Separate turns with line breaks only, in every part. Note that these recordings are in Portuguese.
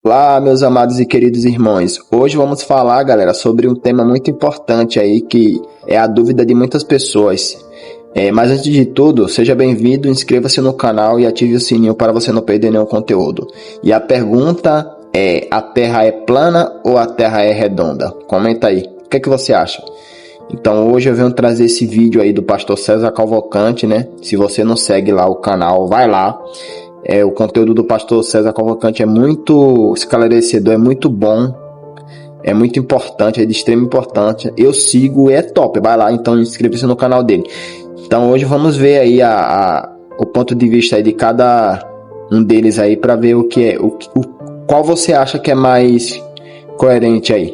Olá, meus amados e queridos irmãos. Hoje vamos falar, galera, sobre um tema muito importante aí que é a dúvida de muitas pessoas. Mas antes de tudo, seja bem-vindo, inscreva-se no canal e ative o sininho para você não perder nenhum conteúdo. E a pergunta é: a Terra é plana ou a Terra é redonda? Comenta aí, o que é que você acha? Então hoje eu venho trazer esse vídeo aí do pastor César Cavalcante, né? Se você não segue lá o canal, vai lá. O conteúdo do pastor César Cavalcante é muito esclarecedor, é muito bom, é muito importante, é de extrema importância. Eu sigo e é top, vai lá, então inscreva-se no canal dele. Então hoje vamos ver aí o ponto de vista aí de cada um deles aí, para ver o que é, qual você acha que é mais coerente aí.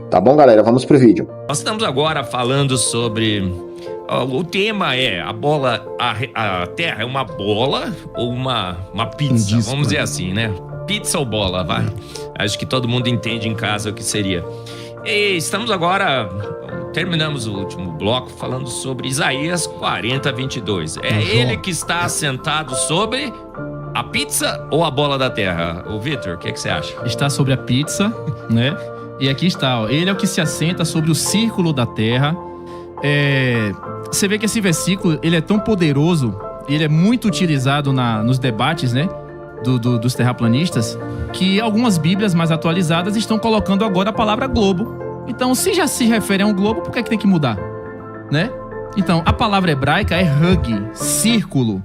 Tá bom, galera? Vamos pro vídeo.
Nós estamos agora falando sobre... O tema é a Terra é uma bola ou uma pizza, vamos dizer assim, né? Pizza ou bola, vai. Acho que todo mundo entende em casa o que seria. E estamos agora, terminamos o último bloco falando sobre Isaías 40:22. É ele que está assentado sobre a pizza ou a bola da terra? O Vitor, o que você acha?
Está sobre a pizza, né? E aqui está, ó, ele é o que se assenta sobre o círculo da terra. Você vê que esse versículo, ele é tão poderoso, ele é muito utilizado nos debates, né, dos terraplanistas, que algumas bíblias mais atualizadas estão colocando agora a palavra globo. Então, se já se refere a um globo, por que é que tem que mudar, né? Então, a palavra hebraica é hug, círculo.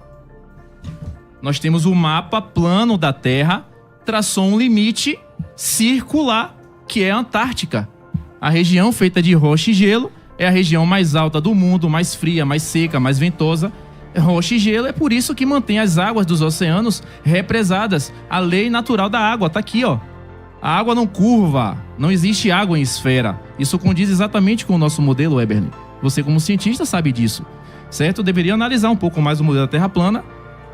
Nós temos o mapa plano da Terra, traçou um limite circular, que é a Antártica. A região feita de rocha e gelo é a região mais alta do mundo, mais fria, mais seca, mais ventosa. Rocha e gelo é por isso que mantém as águas dos oceanos represadas. A lei natural da água tá aqui, ó. A água não curva, não existe água em esfera. Isso condiz exatamente com o nosso modelo, Eberle. Você, como cientista, sabe disso, certo? Deveria analisar um pouco mais o modelo da Terra plana,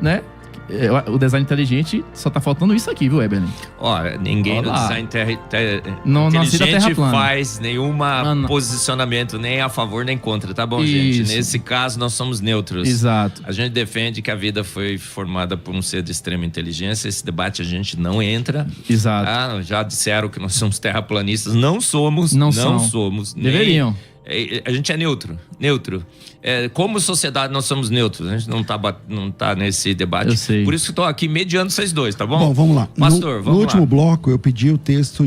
né? O design inteligente, só tá faltando isso aqui, viu, Eberle?
Ninguém no design inteligente faz posicionamento nem a favor nem contra, tá bom, gente? Nesse caso, nós somos neutros.
Exato.
A gente defende que a vida foi formada por um ser de extrema inteligência. Esse debate a gente não entra.
Exato.
Já disseram que nós somos terraplanistas. Não somos. Não somos.
Deveriam.
A gente é neutro. Como sociedade nós somos neutros. A gente não tá nesse debate.
Eu sei.
Por isso que estou aqui mediando vocês dois, tá bom?
Bom, vamos lá.
Pastor,
no último bloco eu pedi o texto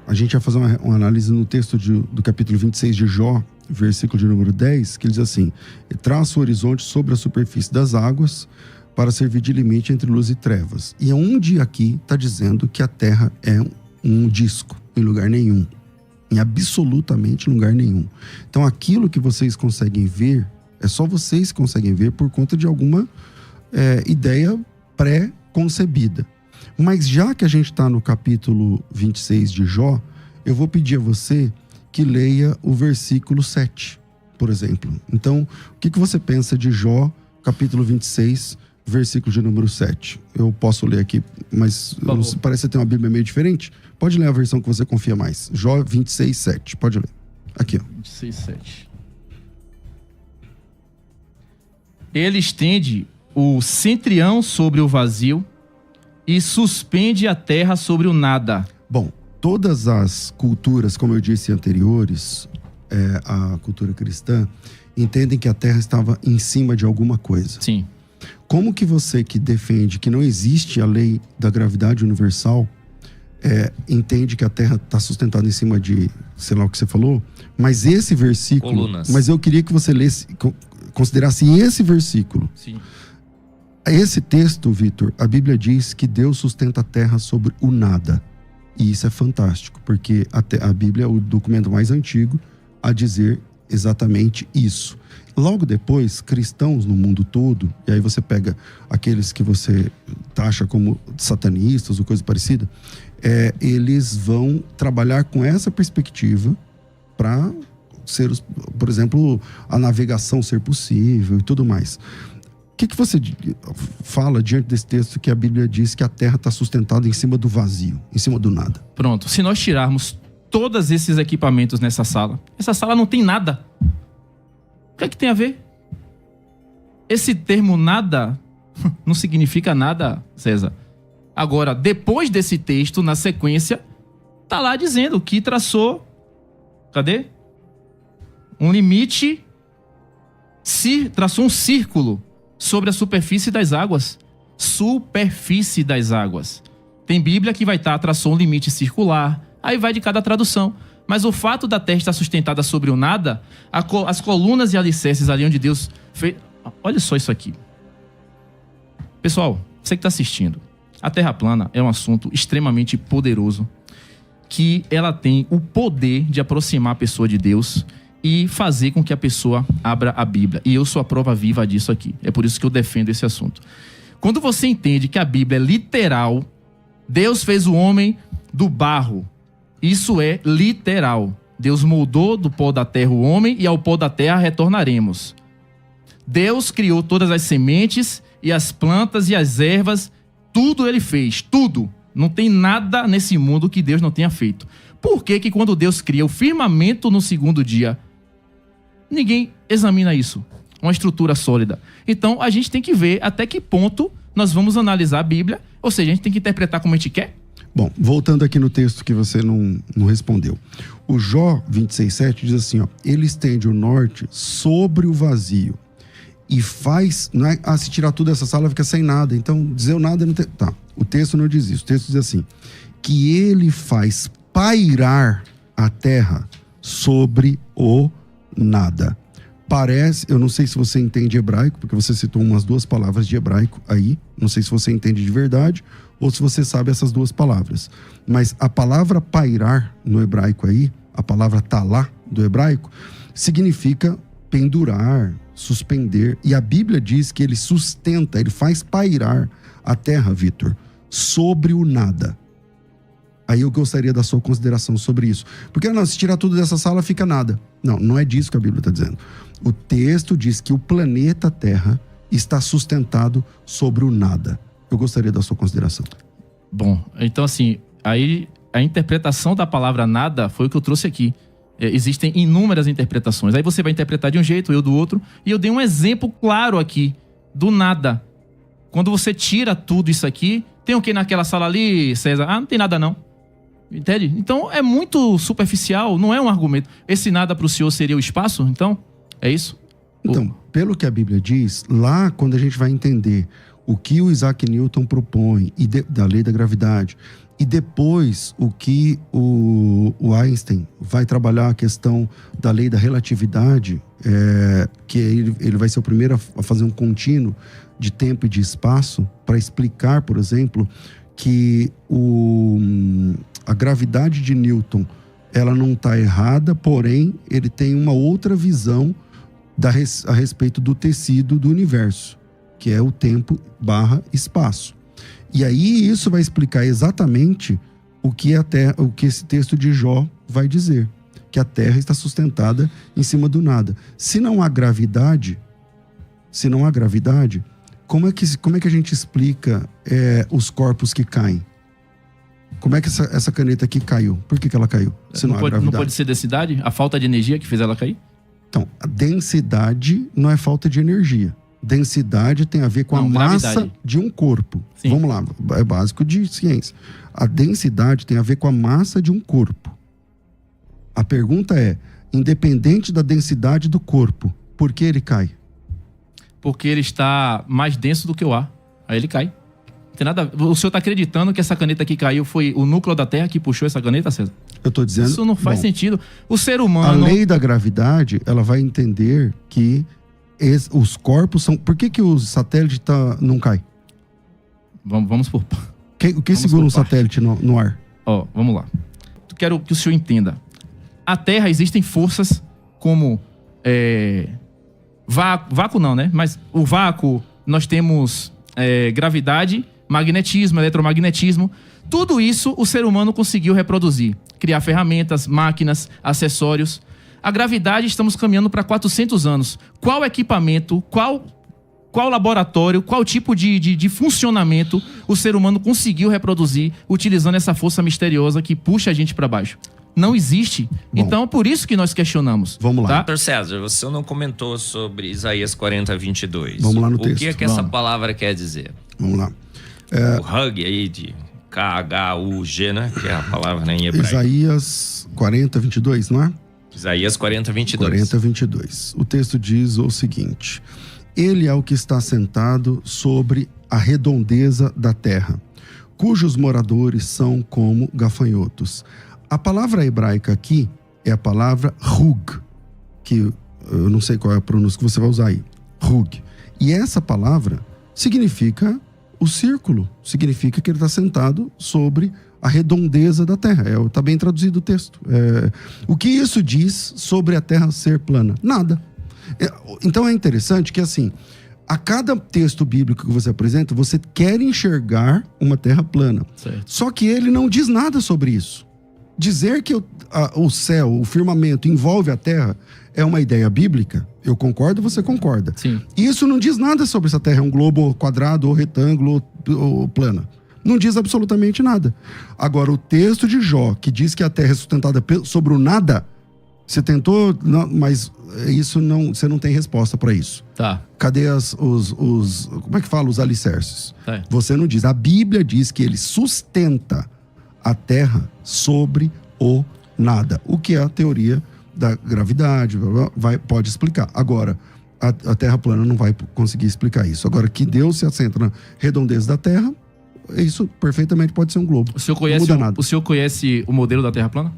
a gente vai fazer uma análise no texto do capítulo 26 de Jó, versículo de número 10, que ele diz assim: traça o horizonte sobre a superfície das águas para servir de limite entre luz e trevas. E onde aqui está dizendo que a Terra é um disco, em lugar nenhum. Em absolutamente lugar nenhum. Então aquilo que vocês conseguem ver, é só vocês que conseguem ver por conta de alguma ideia pré-concebida. Mas já que a gente está no capítulo 26 de Jó, eu vou pedir a você que leia o versículo 7, por exemplo. Então, o que você pensa de Jó, capítulo 26, versículo de número 7? Eu posso ler aqui, mas parece ter uma Bíblia meio diferente. Pode ler a versão que você confia mais. Jó 26, 7. Pode ler. Aqui, ó.
26, 7. Ele estende o centrião sobre o vazio e suspende a terra sobre o nada.
Bom, todas as culturas, como eu disse anteriores, a cultura cristã, entendem que a terra estava em cima de alguma coisa.
Sim.
Como que você que defende que não existe a lei da gravidade universal entende que a Terra está sustentada em cima de, sei lá o que você falou, mas esse versículo...
Colunas.
Mas eu queria que você lesse, considerasse esse versículo.
Sim.
Esse texto, Vitor, a Bíblia diz que Deus sustenta a Terra sobre o nada. E isso é fantástico, porque a Bíblia é o documento mais antigo a dizer exatamente isso. Logo depois, cristãos no mundo todo, e aí você pega aqueles que você taxa como satanistas ou coisa parecida, eles vão trabalhar com essa perspectiva para ser, por exemplo, a navegação ser possível e tudo mais. O que você fala diante desse texto que a Bíblia diz que a terra está sustentada em cima do vazio, em cima do nada?
Pronto, se nós tirarmos todos esses equipamentos nessa sala, essa sala não tem nada. O que é que tem a ver? Esse termo nada não significa nada, César. Agora, depois desse texto, na sequência, tá lá dizendo que traçou... Cadê? Um limite... traçou um círculo sobre a superfície das águas. Superfície das águas. Tem Bíblia que vai estar, traçou um limite circular. Aí vai de cada tradução. Mas o fato da terra estar sustentada sobre o nada, as colunas e alicerces ali onde Deus fez... Olha só isso aqui. Pessoal, você que está assistindo, a terra plana é um assunto extremamente poderoso, que ela tem o poder de aproximar a pessoa de Deus e fazer com que a pessoa abra a Bíblia. E eu sou a prova viva disso aqui. É por isso que eu defendo esse assunto. Quando você entende que a Bíblia é literal, Deus fez o homem do barro. Isso é literal. Deus moldou do pó da terra o homem e ao pó da terra retornaremos. Deus criou todas as sementes e as plantas e as ervas. Tudo ele fez, tudo. Não tem nada nesse mundo que Deus não tenha feito. Por que que quando Deus cria o firmamento no segundo dia, ninguém examina isso? Uma estrutura sólida. Então a gente tem que ver até que ponto nós vamos analisar a Bíblia. Ou seja, a gente tem que interpretar como a gente quer.
Bom, voltando aqui no texto que você não respondeu. O Jó 26,7 diz assim, ó, ele estende o norte sobre o vazio e faz... Não é, se tirar tudo dessa sala fica sem nada, então dizer o nada não tem... Tá, o texto não diz isso, o texto diz assim, que ele faz pairar a terra sobre o nada. Parece, eu não sei se você entende hebraico, porque você citou umas 2 palavras de hebraico aí, não sei se você entende de verdade, ou se você sabe essas 2 palavras. Mas a palavra pairar no hebraico aí, a palavra talá do hebraico, significa pendurar, suspender. E a Bíblia diz que ele sustenta, ele faz pairar a terra, Vitor, sobre o nada. Aí eu gostaria da sua consideração sobre isso. Porque não, se tirar tudo dessa sala fica nada. Não, não é disso que a Bíblia está dizendo. O texto diz que o planeta Terra está sustentado sobre o nada. Eu gostaria da sua consideração.
Bom, então assim, aí a interpretação da palavra nada foi o que eu trouxe aqui. Existem inúmeras interpretações. Aí você vai interpretar de um jeito, eu do outro. E eu dei um exemplo claro aqui, do nada. Quando você tira tudo isso aqui, tem o que naquela sala ali, César? Ah, não tem nada não. Entende? Então é muito superficial, não é um argumento. Esse nada para o senhor seria o espaço? Então, é isso?
Então, pelo que a Bíblia diz, lá quando a gente vai entender o que o Isaac Newton propõe da lei da gravidade, e depois o que o Einstein vai trabalhar a questão da lei da relatividade, que ele vai ser o primeiro a fazer um contínuo de tempo e de espaço, para explicar, por exemplo, que a gravidade de Newton ela não está errada, porém ele tem uma outra visão a respeito do tecido do universo, que é o tempo/espaço. E aí isso vai explicar exatamente o que esse texto de Jó vai dizer, que a Terra está sustentada em cima do nada. Se não há gravidade, como é que a gente explica os corpos que caem? Como é que essa caneta aqui caiu? Por que ela caiu? Se não há gravidade.
Não pode ser densidade? A falta de energia que fez ela cair?
Então, a densidade não é falta de energia. Densidade tem a ver com a massa de um corpo. Sim. Vamos lá, é básico de ciência. A densidade tem a ver com a massa de um corpo. A pergunta é, independente da densidade do corpo, por que ele cai?
Porque ele está mais denso do que o ar. Aí ele cai. Não tem nada. O senhor está acreditando que essa caneta que caiu foi o núcleo da Terra que puxou essa caneta, César? Eu estou dizendo... Isso não faz sentido. O ser humano...
A lei da gravidade, ela vai entender que os corpos são... Por que o satélite não cai?
Vamos por...
O que segura um satélite no ar?
Vamos lá. Quero que o senhor entenda. A Terra existem forças como... Vácuo não, né? Mas o vácuo, nós temos gravidade, magnetismo, eletromagnetismo. Tudo isso o ser humano conseguiu reproduzir. Criar ferramentas, máquinas, acessórios. A gravidade, estamos caminhando para 400 anos. Qual equipamento, qual laboratório, qual tipo de funcionamento o ser humano conseguiu reproduzir utilizando essa força misteriosa que puxa a gente para baixo? Não existe. Bom, então, por isso que nós questionamos.
Vamos lá.
Tá? Dr. César, você não comentou sobre Isaías 40, 22.
Vamos lá no texto.
O que é que essa palavra quer dizer?
Vamos lá.
O hug aí de K-H-U-G, né? Que é a palavra, né, em hebraico.
Isaías 40, 22, não é?
Isaías 40, 22.
40, 22. O texto diz o seguinte: Ele é o que está sentado sobre a redondeza da terra, cujos moradores são como gafanhotos. A palavra hebraica aqui é a palavra rug, que eu não sei qual é a pronúncia que você vai usar aí. Rug. E essa palavra significa o círculo, significa que ele está sentado sobre a redondeza da terra. Está bem traduzido o texto. O que isso diz sobre a terra ser plana? Nada. Então é interessante que, assim, a cada texto bíblico que você apresenta, você quer enxergar uma terra plana.
Certo.
Só que ele não diz nada sobre isso. Dizer que o céu, o firmamento envolve a terra é uma ideia bíblica, eu concordo, você concorda.
Sim.
Isso não diz nada sobre se a terra é um globo quadrado ou retângulo ou plana. Não diz absolutamente nada. Agora, o texto de Jó, que diz que a terra é sustentada sobre o nada, você tentou, não, mas isso não, você não tem resposta para isso.
Tá.
Cadê como é que fala? Os alicerces.
É.
Você não diz. A Bíblia diz que ele sustenta a terra sobre o nada. O que é a teoria da gravidade, pode explicar. Agora, a terra plana não vai conseguir explicar isso. Agora, que Deus se assenta na redondeza da terra, isso perfeitamente pode ser um globo.
O senhor
não muda nada.
O senhor conhece o modelo da Terra plana?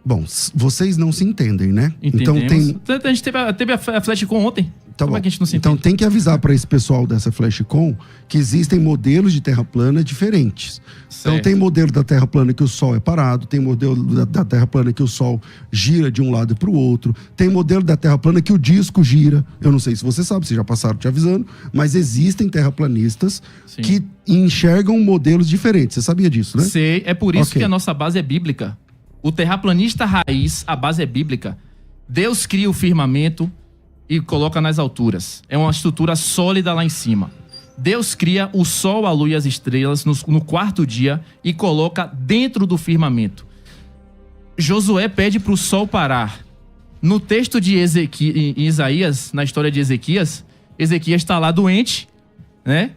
Bom, vocês não se entendem, né?
Entendemos.
Então
A gente teve a FlashCon ontem.
Tá
Como
bom.
é que a gente não se
Então
entende?
tem que avisar para esse pessoal dessa FlashCon que existem modelos de terra plana diferentes. Então
Certo.
tem modelo da terra plana que o Sol é parado, tem modelo da terra plana que o Sol gira de um lado para o outro, tem modelo da terra plana que o disco gira. Eu não sei se você sabe, vocês já passaram te avisando, mas existem terraplanistas
Sim.
que enxergam modelos diferentes. Você sabia disso, né?
Sei, é por isso
Ok.
que a nossa base é bíblica. O terraplanista raiz, a base é bíblica. Deus cria o firmamento e coloca nas alturas. É uma estrutura sólida lá em cima. Deus cria o sol, a lua e as estrelas no quarto dia e coloca dentro do firmamento. Josué pede para o sol parar. No texto de em Isaías, na história de Ezequias está lá doente, né?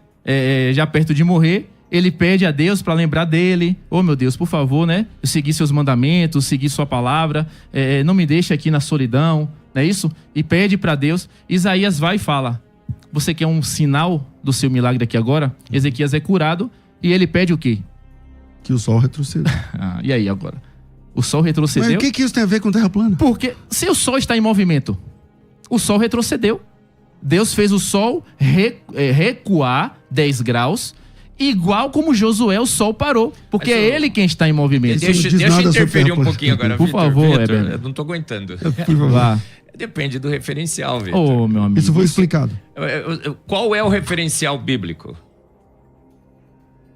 Já perto de morrer. Ele pede a Deus para lembrar dele. Oh, meu Deus, por favor, né? Eu segui seus mandamentos, segui sua palavra. Não me deixe aqui na solidão, não é isso? E pede para Deus. Isaías vai e fala: você quer um sinal do seu milagre aqui agora? Ezequias é curado e ele pede o quê?
Que o Sol retroceda.
E aí agora? O sol retrocedeu?
Mas o que isso tem a ver com terra plana?
Porque se o sol está em movimento, o sol retrocedeu. Deus fez o sol recuar 10 graus, igual como Josué, o sol parou. Porque é ele quem está em movimento.
Deixa-
Deixa
nada
eu
sobre
interferir
terra
um
plana.
pouquinho agora,
Por
Vitor.
favor,
Vitor,
Heber.
eu não tô aguentando.
Por favor.
Vá.
Depende do referencial, Vitor.
Ô, meu amigo.
Isso foi explicado.
Qual é o referencial bíblico?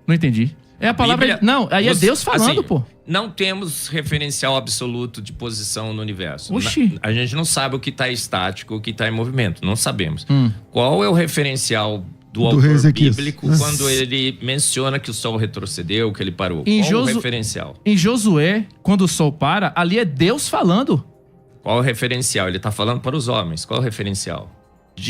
Não entendi. É a palavra...
Bíblia-
Não, aí é
Você-
Deus falando,
assim,
pô.
Não temos referencial absoluto de posição no universo.
Oxi.
A gente não sabe o que está estático, o que está em movimento. Não sabemos.
Hum.
Qual é o referencial do
rei
autor
Ezequias.
bíblico quando ele menciona que o sol retrocedeu, que ele parou?
Em
Qual o
Josu-
referencial?
Em Josué, quando o sol para, ali é Deus falando.
Qual o referencial? Ele está falando para os homens. Qual o referencial?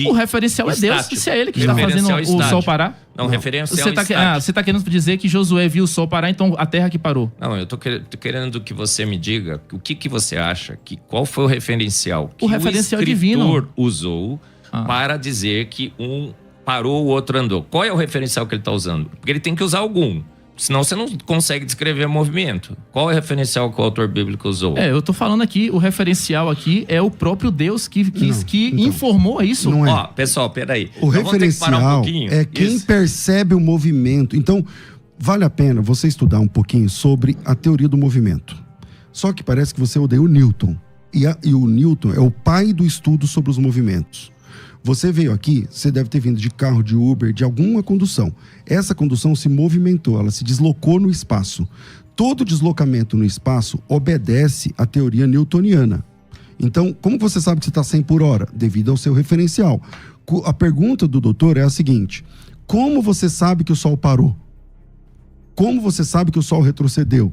O referencial é Deus,
Estático.
se é ele que está fazendo
Referencial
o
estático.
sol parar.
Não, referencial
Você
estático.
você tá querendo dizer que Josué viu o sol parar, então a terra que parou.
Não, eu tô querendo que você me diga o que você acha, qual foi o referencial que
referencial
o escritor
divino.
usou para dizer que um parou, o outro andou. Qual é o referencial que ele está usando? Porque ele tem que usar algum, senão você não consegue descrever movimento. Qual é o referencial que o autor bíblico usou?
Eu tô falando aqui, o referencial aqui é o próprio Deus que
então,
informou isso.
não é.
Ó, pessoal, peraí.
O
Nós vamos ter que parar um
referencial
pouquinho.
é quem
Isso.
percebe o movimento. Então, vale a pena você estudar um pouquinho sobre a teoria do movimento. Só que parece que você odeia o Newton. E o Newton é o pai do estudo sobre os movimentos. Você veio aqui, você deve ter vindo de carro, de Uber, de alguma condução. Essa condução se movimentou, ela se deslocou no espaço. Todo deslocamento no espaço obedece à teoria newtoniana. Então, como você sabe que você está 100 por hora? Devido ao seu referencial. A pergunta do doutor é a seguinte: como você sabe que o Sol parou? Como você sabe que o Sol retrocedeu?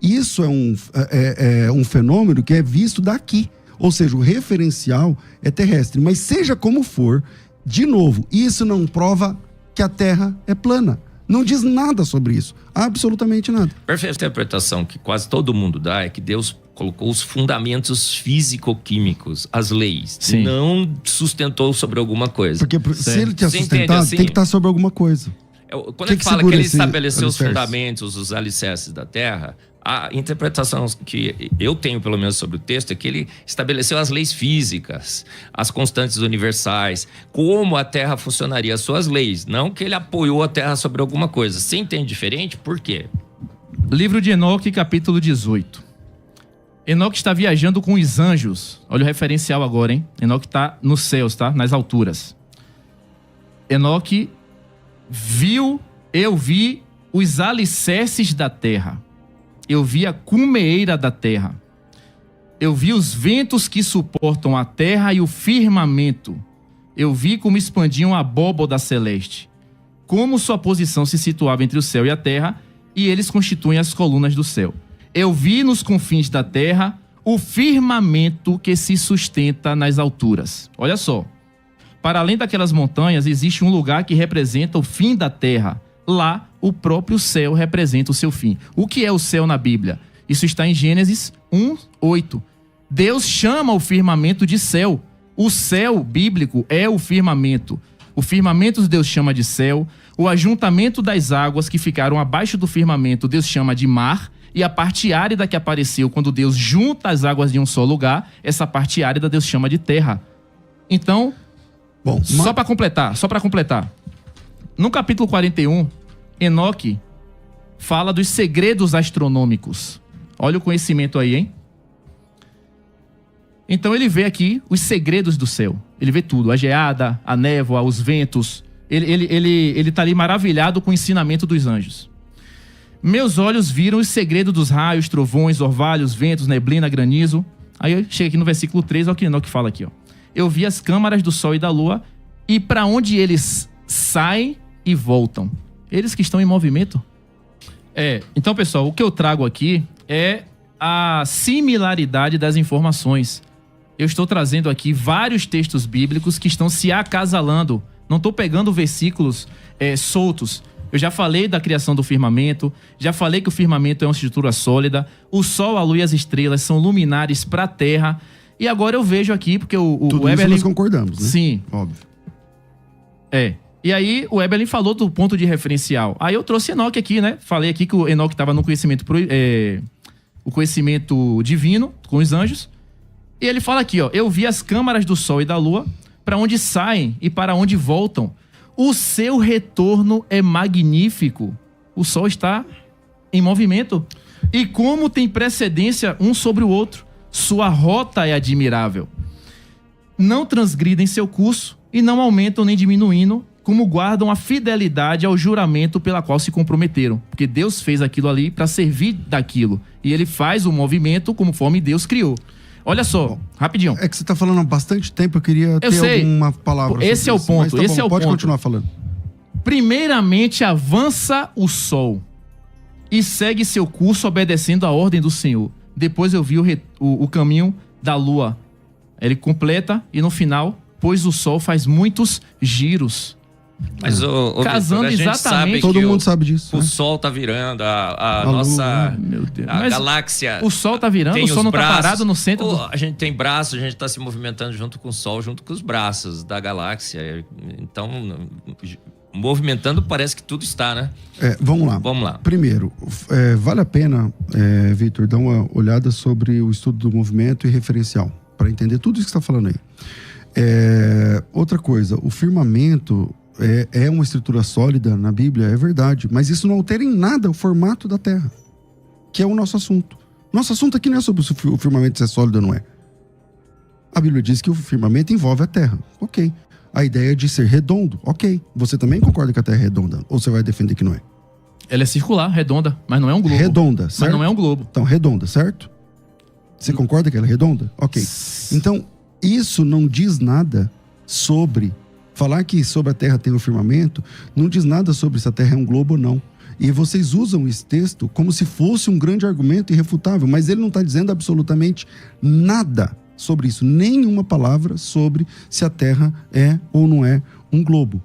Isso é um fenômeno que é visto daqui. Ou seja, o referencial é terrestre. Mas seja como for, de novo, isso não prova que a Terra é plana. Não diz nada sobre isso. Absolutamente nada.
Perfeita interpretação que quase todo mundo dá é que Deus colocou os fundamentos físico-químicos, as leis.
Sim.
Não sustentou sobre alguma coisa.
Porque se ele tinha
Você
sustentado,
entende assim?
tem que estar sobre alguma coisa.
Quando ele fala que
segura
ele
esse
estabeleceu os
alicerce?
fundamentos, os alicerces da terra, a interpretação que eu tenho, pelo menos, sobre o texto é que ele estabeleceu as leis físicas, as constantes universais, como a terra funcionaria, as suas leis. Não que ele apoiou a terra sobre alguma coisa. Você entende diferente? Por quê?
Livro de Enoque, capítulo 18. Enoque está viajando com os anjos. Olha o referencial agora, hein? Enoque está nos céus, tá? Nas alturas. Enoque eu vi os alicerces da terra. Eu vi a cumeira da terra. Eu vi os ventos que suportam a terra e o firmamento. Eu vi como expandiam a abóboda celeste. Como sua posição se situava entre o céu e a terra, e eles constituem as colunas do céu. Eu vi nos confins da terra o firmamento que se sustenta nas alturas. Olha só. Para além daquelas montanhas, existe um lugar que representa o fim da terra. Lá, o próprio céu representa o seu fim. O que é o céu na Bíblia? Isso está em Gênesis 1:8. Deus chama o firmamento de céu. O céu bíblico é o firmamento. O firmamento Deus chama de céu. O ajuntamento das águas que ficaram abaixo do firmamento Deus chama de mar. E a parte árida que apareceu quando Deus junta as águas de um só lugar, essa parte árida Deus chama de terra. Então, só para completar. No capítulo 41, Enoque fala dos segredos astronômicos. Olha o conhecimento aí, hein? Então ele vê aqui os segredos do céu. Ele vê tudo, a geada, a névoa, os ventos. Ele tá ali maravilhado com o ensinamento dos anjos. Meus olhos viram os segredos dos raios, trovões, orvalhos, ventos, neblina, granizo. Aí chega aqui no versículo 3, olha o que Enoque fala aqui, ó. Eu vi as câmaras do sol e da lua e para onde eles saem e voltam. Eles que estão em movimento. Então, pessoal, o que eu trago aqui é a similaridade das informações. Eu estou trazendo aqui vários textos bíblicos que estão se acasalando. Não estou pegando versículos soltos. Eu já falei da criação do firmamento, já falei que o firmamento é uma estrutura sólida, o sol, a lua e as estrelas são luminares para a terra. E agora eu vejo aqui, porque
tudo
o Eberlin...
isso nós concordamos, né?
Sim.
Óbvio.
E aí o Eberlin falou do ponto de referencial. Aí eu trouxe Enoque aqui, né? Falei aqui que o Enoque estava no conhecimento, o conhecimento divino, com os anjos. E ele fala aqui, ó. Eu vi as câmaras do sol e da lua, para onde saem e para onde voltam. O seu retorno é magnífico. O sol está em movimento. E como tem precedência um sobre o outro. Sua rota é admirável. Não transgridem seu curso e não aumentam nem diminuindo, como guardam a fidelidade ao juramento pela qual se comprometeram. Porque Deus fez aquilo ali para servir daquilo. E ele faz o movimento conforme Deus criou. Olha só, rapidinho.
É que você tá falando há bastante tempo, eu queria ter alguma palavra.
Esse é o ponto, esse é o ponto.
Pode continuar falando.
Primeiramente, avança o sol e segue seu curso obedecendo a ordem do Senhor. Depois eu vi o caminho da lua. Ele completa e no final, pois o sol faz muitos giros.
Mas
casando
Victor,
exatamente.
Todo mundo sabe disso.
O sol tá virando, a nossa
meu Deus.
a galáxia.
O sol tá virando, o sol não tá parado no centro.
A gente tem braços, a gente tá se movimentando junto com o sol, junto com os braços da galáxia. Então, movimentando parece que tudo está, né?
Vamos lá. Primeiro, vale a pena, Victor, dar uma olhada sobre o estudo do movimento e referencial, para entender tudo isso que você está falando aí. Outra coisa, o firmamento é uma estrutura sólida na Bíblia, é verdade, mas isso não altera em nada o formato da Terra, que é o nosso assunto. Nosso assunto aqui não é sobre se o firmamento se é sólido ou não é. A Bíblia diz que o firmamento envolve a Terra, ok. A ideia de ser redondo, ok. Você também concorda que a Terra é redonda? Ou você vai defender que não é?
Ela é circular, redonda, mas não é um globo.
Redonda, certo?
Mas não é um globo.
Então, redonda, certo? Você concorda que ela é redonda? Ok. Então, isso não diz nada sobre... Falar que sobre a Terra tem um firmamento não diz nada sobre se a Terra é um globo ou não. E vocês usam esse texto como se fosse um grande argumento irrefutável, mas ele não está dizendo absolutamente nada sobre isso. Nenhuma palavra sobre se a Terra é ou não é um globo.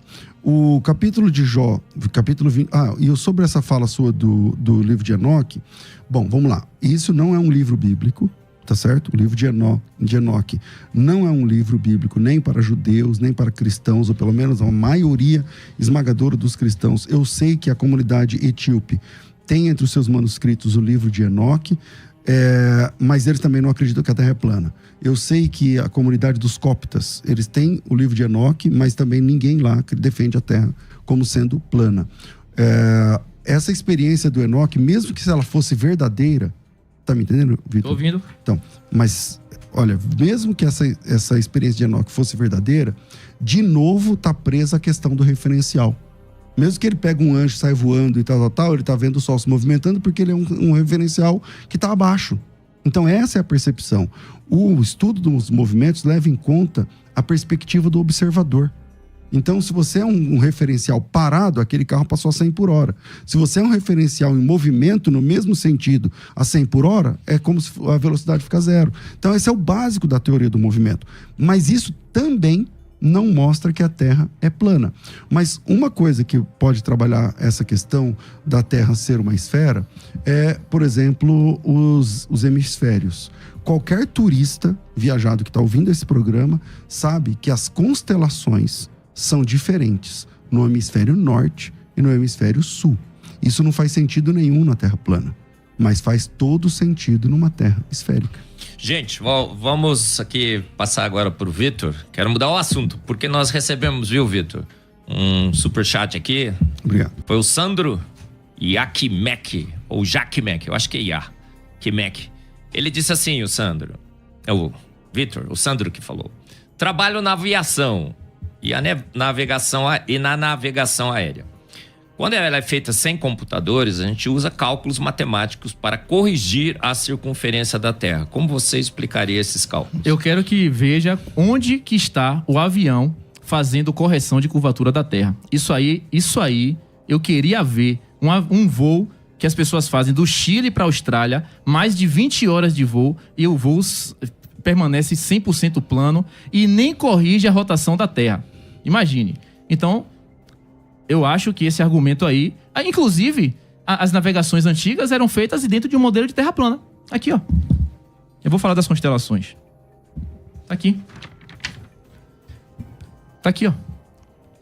O capítulo de Jó, capítulo 20... e sobre essa fala sua do livro de Enoque, bom, vamos lá. Isso não é um livro bíblico, tá certo? O livro de Enoque não é um livro bíblico nem para judeus, nem para cristãos, ou pelo menos a maioria esmagadora dos cristãos. Eu sei que a comunidade etíope tem entre os seus manuscritos o livro de Enoque, mas eles também não acreditam que a Terra é plana. Eu sei que a comunidade dos coptas, eles têm o livro de Enoque, mas também ninguém lá defende a Terra como sendo plana. Essa experiência do Enoque, mesmo que se ela fosse verdadeira, tá me entendendo, Vitor?
Tô ouvindo.
Então, mas, olha, mesmo que essa experiência de Enoque fosse verdadeira, de novo tá presa a questão do referencial. Mesmo que ele pegue um anjo, sai voando e tal, ele tá vendo o sol se movimentando porque ele é um referencial que tá abaixo. Então essa é a percepção. O estudo dos movimentos leva em conta a perspectiva do observador. Então, se você é um referencial parado, aquele carro passou a 100 por hora. Se você é um referencial em movimento, no mesmo sentido, a 100 por hora, é como se a velocidade fica zero. Então, esse é o básico da teoria do movimento. Mas isso também não mostra que a Terra é plana. Mas uma coisa que pode trabalhar essa questão da Terra ser uma esfera é, por exemplo, os hemisférios. Qualquer turista viajado que está ouvindo esse programa sabe que as constelações são diferentes no hemisfério norte e no hemisfério sul. Isso não faz sentido nenhum na Terra plana, mas faz todo sentido numa Terra esférica.
Gente, vamos aqui passar agora para o Vitor. Quero mudar o assunto, porque nós recebemos, viu, Vitor, um superchat aqui.
Obrigado.
Foi o Sandro Yakimek, ou Jakimek, eu acho que é Yakimek. Ele disse assim, o Sandro, o Vitor, o Sandro que falou: trabalho na aviação e na navegação aérea. Quando ela é feita sem computadores, a gente usa cálculos matemáticos para corrigir a circunferência da Terra. Como você explicaria esses cálculos?
Eu quero que veja onde que está o avião fazendo correção de curvatura da Terra. Isso aí, eu queria ver um voo que as pessoas fazem do Chile para a Austrália, mais de 20 horas de voo, e o voo permanece 100% plano e nem corrige a rotação da Terra. Imagine. Então, eu acho que esse argumento aí... Inclusive, as navegações antigas eram feitas dentro de um modelo de terra plana. Aqui, ó. Eu vou falar das constelações. Tá aqui. Tá aqui, ó.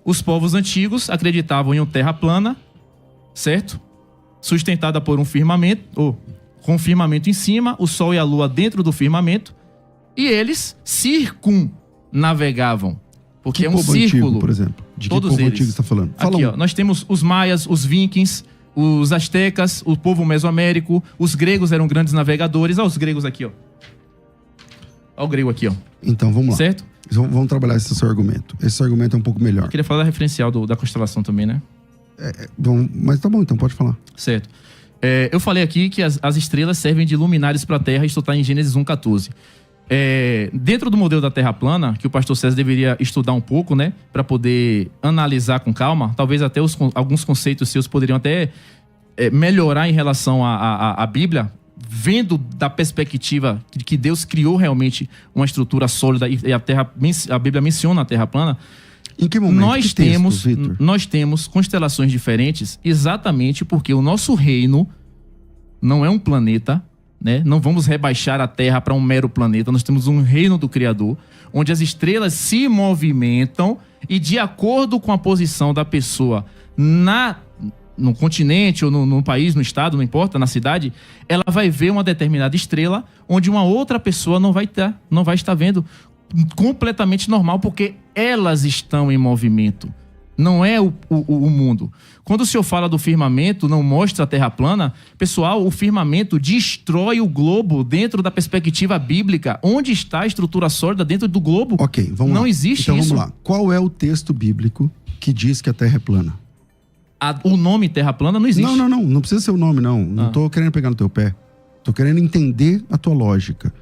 Os povos antigos acreditavam em uma terra plana, certo? Sustentada por um firmamento, ou com um firmamento em cima, o sol e a lua dentro do firmamento, e eles circunnavegavam. Porque
que
é um
povo
círculo.
Antigo, por exemplo? De
todos
que povo
eles.
antigo você está falando? Fala
Aqui, ó, nós temos os maias, os vikings, os astecas, o povo mesoamérico, os gregos eram grandes navegadores. Olha os gregos aqui, ó. Olha o grego aqui, ó.
Então, vamos lá.
Certo?
Vamos trabalhar esse seu argumento. Esse seu argumento é um pouco melhor.
Eu queria falar da referencial da constelação também, né?
Mas tá bom, então pode falar.
Certo. Eu falei aqui que as estrelas servem de luminares para a Terra, isso está em Gênesis 1,14. Dentro do modelo da Terra plana, que o pastor César deveria estudar um pouco, né, para poder analisar com calma, talvez até alguns conceitos seus poderiam até melhorar em relação à Bíblia, vendo da perspectiva de que Deus criou realmente uma estrutura sólida e a Bíblia menciona a Terra plana.
Em que momento?
Nós temos constelações diferentes exatamente porque o nosso reino não é um planeta, né? Não vamos rebaixar a Terra para um mero planeta. Nós temos um reino do Criador, onde as estrelas se movimentam e, de acordo com a posição da pessoa no continente ou no país, no estado, não importa, na cidade, ela vai ver uma determinada estrela onde uma outra pessoa não vai estar vendo, completamente normal, porque elas estão em movimento. Não é o mundo. Quando o senhor fala do firmamento, não mostra a Terra plana, pessoal, o firmamento destrói o globo dentro da perspectiva bíblica. Onde está a estrutura sólida dentro do globo?
Ok, vamos lá.
Não existe
então,
isso.
Vamos lá. Qual é o texto bíblico que diz que a Terra é plana?
O nome Terra plana não existe.
Não precisa ser o nome, não. Não tô querendo pegar no teu pé. Tô querendo entender a tua lógica.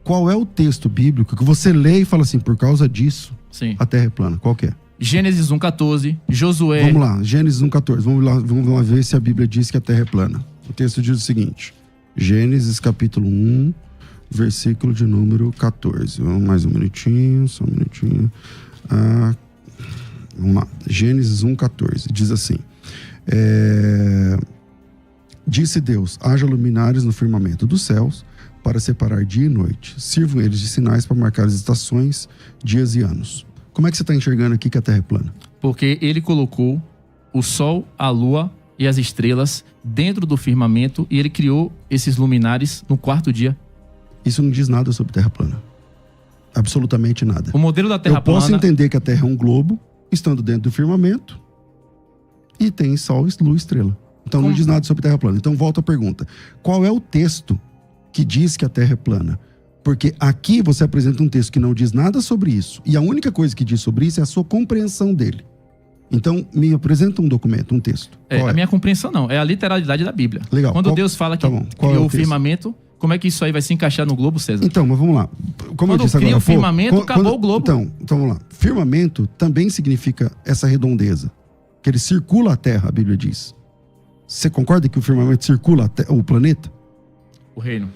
Qual é o texto bíblico que você lê e fala assim, por causa disso,
Sim.
a Terra é plana? Qual que é?
Gênesis 1,14, Josué...
Vamos lá, Gênesis 1,14. Vamos lá ver se a Bíblia diz que a Terra é plana. O texto diz o seguinte, Gênesis capítulo 1, versículo de número 14. Vamos mais um minutinho, só um minutinho. Vamos lá. Gênesis 1:14. Diz assim: Disse Deus: haja luminares no firmamento dos céus para separar dia e noite. Sirvam eles de sinais para marcar as estações, dias e anos. Como é que você está enxergando aqui que a Terra é plana?
Porque ele colocou o sol, a lua e as estrelas dentro do firmamento e ele criou esses luminares no quarto dia.
Isso não diz nada sobre Terra plana. Absolutamente nada.
O modelo da Terra plana...
Eu posso entender que a Terra é um globo, estando dentro do firmamento, e tem sol, lua e estrela. Então não diz nada sobre Terra plana. Então volta a pergunta. Qual é o texto que diz que a Terra é plana? Porque aqui você apresenta um texto que não diz nada sobre isso. E a única coisa que diz sobre isso é a sua compreensão dele. Então, me apresenta um documento, um texto.
A minha compreensão não, é a literalidade da Bíblia.
Legal.
Quando Deus fala que criou o firmamento, como é que isso aí vai se encaixar no globo, César?
Então, mas vamos lá. Como
quando
eu disse
cria
agora,
o firmamento, acabou o globo.
Então, vamos lá. Firmamento também significa essa redondeza. Que ele circula a Terra, a Bíblia diz. Você concorda que o firmamento circula o planeta?
O reino.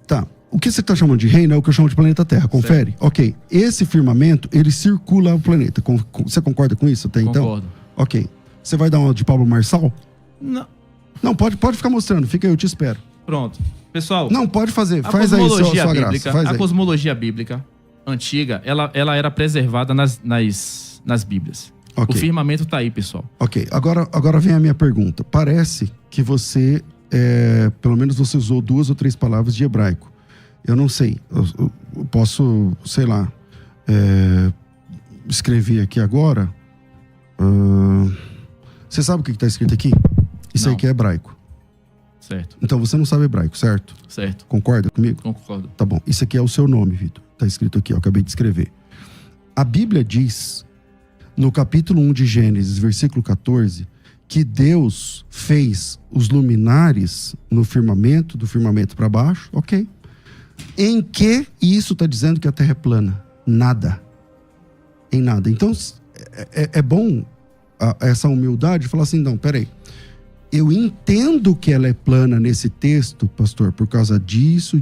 Tá. O que você está chamando de reino é o que eu chamo de planeta Terra. Confere? Certo. Ok. Esse firmamento, ele circula o planeta. Você concorda com isso até então?
Concordo.
Ok. Você vai dar uma de Pablo Marçal?
Não.
Não, pode ficar mostrando. Fica aí, eu te espero.
Pronto. Pessoal...
Não, pode fazer. Faz aí sua
bíblica,
graça.
A cosmologia bíblica antiga, ela era preservada nas Bíblias. Okay. O firmamento tá aí, pessoal. Ok.
Agora vem a minha pergunta. Parece que você, pelo menos você usou 2 ou 3 palavras de hebraico. Eu não sei. Eu posso, sei lá, escrever aqui agora. Você sabe o que está escrito aqui? Isso aí que é hebraico.
Certo.
Então você não sabe hebraico, certo?
Certo.
Concorda comigo?
Concordo.
Tá bom. Isso aqui é o seu nome, Vitor. Tá escrito aqui, eu acabei de escrever. A Bíblia diz, no capítulo 1 de Gênesis, versículo 14, que Deus fez os luminares no firmamento, do firmamento para baixo, ok. Em que isso está dizendo que a Terra é plana? Nada. Em nada. Então, é bom essa humildade de falar assim, não, peraí. Eu entendo que ela é plana nesse texto, pastor, por causa disso,